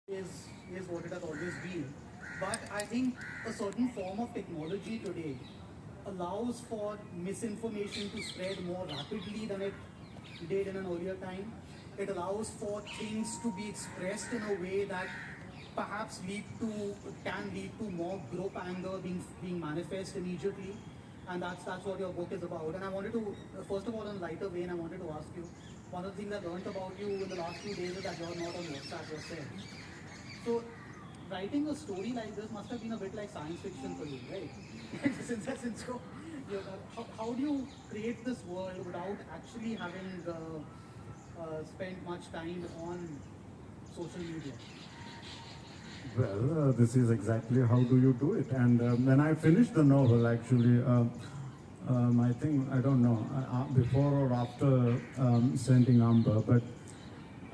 is what it has always been. But I think a certain form of technology today allows for misinformation to spread more rapidly than it did in an earlier time. It allows for things to be expressed in a way that perhaps can lead to more group anger being manifest immediately, and that's what your book is about. And I wanted to, first of all, in a lighter vein, I wanted to ask you, one of the things I learned about you in the last few days is that you're not on WhatsApp yourself. So writing a story like this must have been a bit like science fiction for you, right? since how do you create this world without actually having spent much time on social media? Well, this is exactly how do you do it. And when I finished the novel, actually, I think, I don't know, before or after sending Amber, but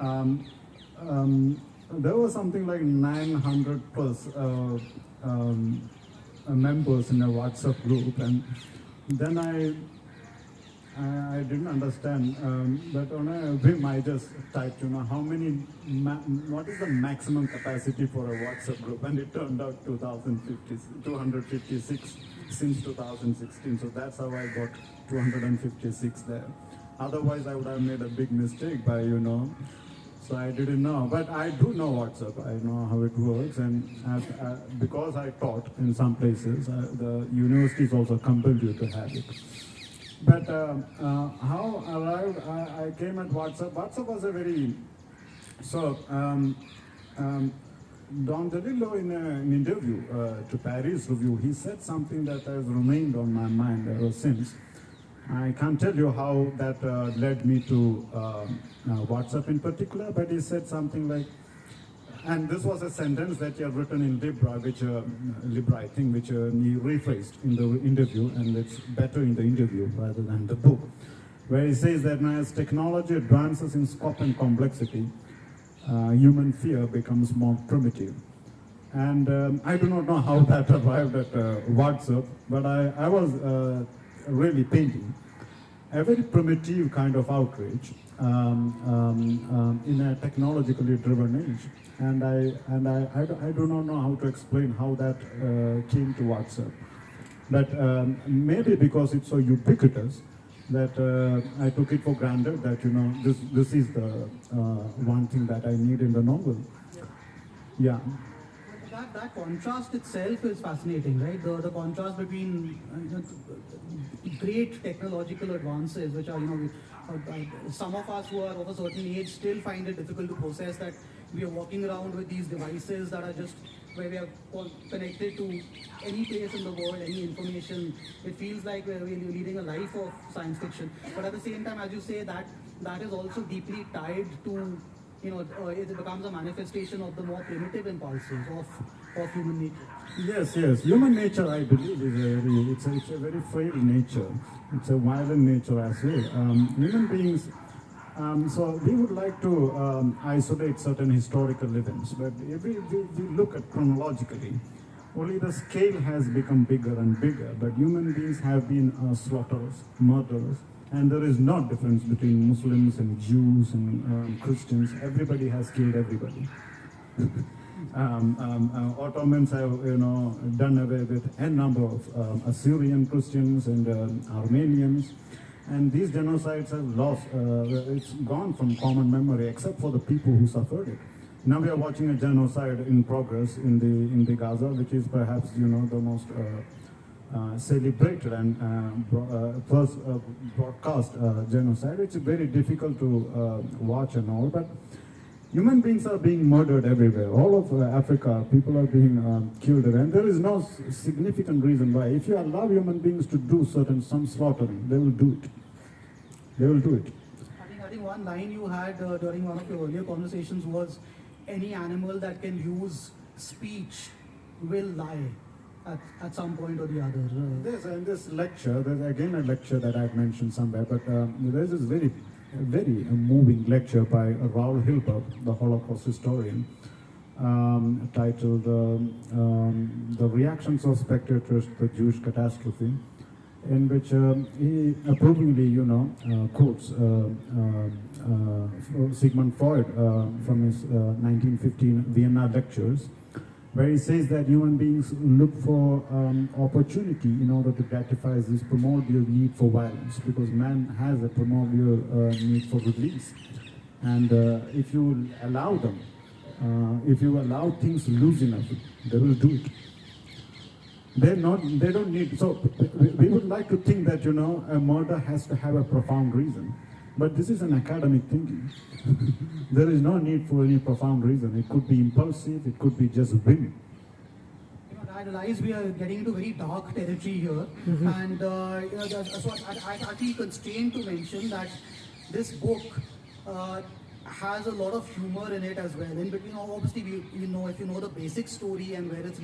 um, there was something like 900 plus members in a WhatsApp group, and then I didn't understand, but on a whim I just typed, how many, what is the maximum capacity for a WhatsApp group, and it turned out 256 since 2016, so that's how I got 256 there. Otherwise I would have made a big mistake by, so I didn't know, but I do know WhatsApp. I know how it works, and because I taught in some places, the universities also compel you to have it. But how I came at WhatsApp. WhatsApp was a very Don DeLillo in an interview to Paris Review, he said something that has remained on my mind ever since. I can't tell you how that led me to WhatsApp in particular, but he said something like, and this was a sentence that he had written in Libra, I think, which he rephrased in the interview, and it's better in the interview rather than the book, where he says that as technology advances in scope and complexity, human fear becomes more primitive. And I do not know how that arrived at WhatsApp, but I was really painting a very primitive kind of outrage in a technologically driven age. And I do not know how to explain how that came to WhatsApp. But maybe because it's so ubiquitous that I took it for granted that, this is the one thing that I need in the novel. Yeah. That contrast itself is fascinating, right? The contrast between great technological advances, which are, some of us who are of a certain age still find it difficult to process that we are walking around with these devices that are just where we are connected to any place in the world, any information. It feels like we're leading a life of science fiction. But at the same time, as you say, that is also deeply tied to, it becomes a manifestation of the more primitive impulses of human nature. Yes, yes. Human nature, I believe, is it's a very frail nature. It's a violent nature as well. Human beings, so we would like to isolate certain historical events, but if we look at chronologically, only the scale has become bigger and bigger, but human beings have been slaughterers, murderers, and there is no difference between Muslims and Jews and Christians. Everybody has killed everybody. Ottomans have, done away with a number of Assyrian Christians and Armenians, and these genocides have lost. It's gone from common memory, except for the people who suffered it. Now we are watching a genocide in progress in the Gaza, which is perhaps the most celebrated and first broadcast genocide. It's very difficult to watch and all, but human beings are being murdered everywhere. All of Africa, people are being killed, and there is no significant reason why. If you allow human beings to do some slaughtering, they will do it. They will do it. I think one line you had during one of your earlier conversations was, any animal that can use speech will lie at some point or the other. There's in this lecture, there's again a lecture that I've mentioned somewhere, but there's this very moving lecture by Raoul Hilberg, the Holocaust historian, titled The Reactions of Spectators to the Jewish Catastrophe. in which he approvingly, quotes Sigmund Freud from his 1915 Vienna lectures, where he says that human beings look for opportunity in order to gratify this primordial need for violence, because man has a primordial need for release. And if you allow them, if you allow things loose enough, they will do it. They don't need, so we would like to think that, a murder has to have a profound reason. But this is an academic thinking. There is no need for any profound reason. It could be impulsive, it could be just whim. I realize we are getting into very dark territory here, and so I feel constrained to mention that this book has a lot of humor in it as well. In between, obviously, if you know the basic story and where it's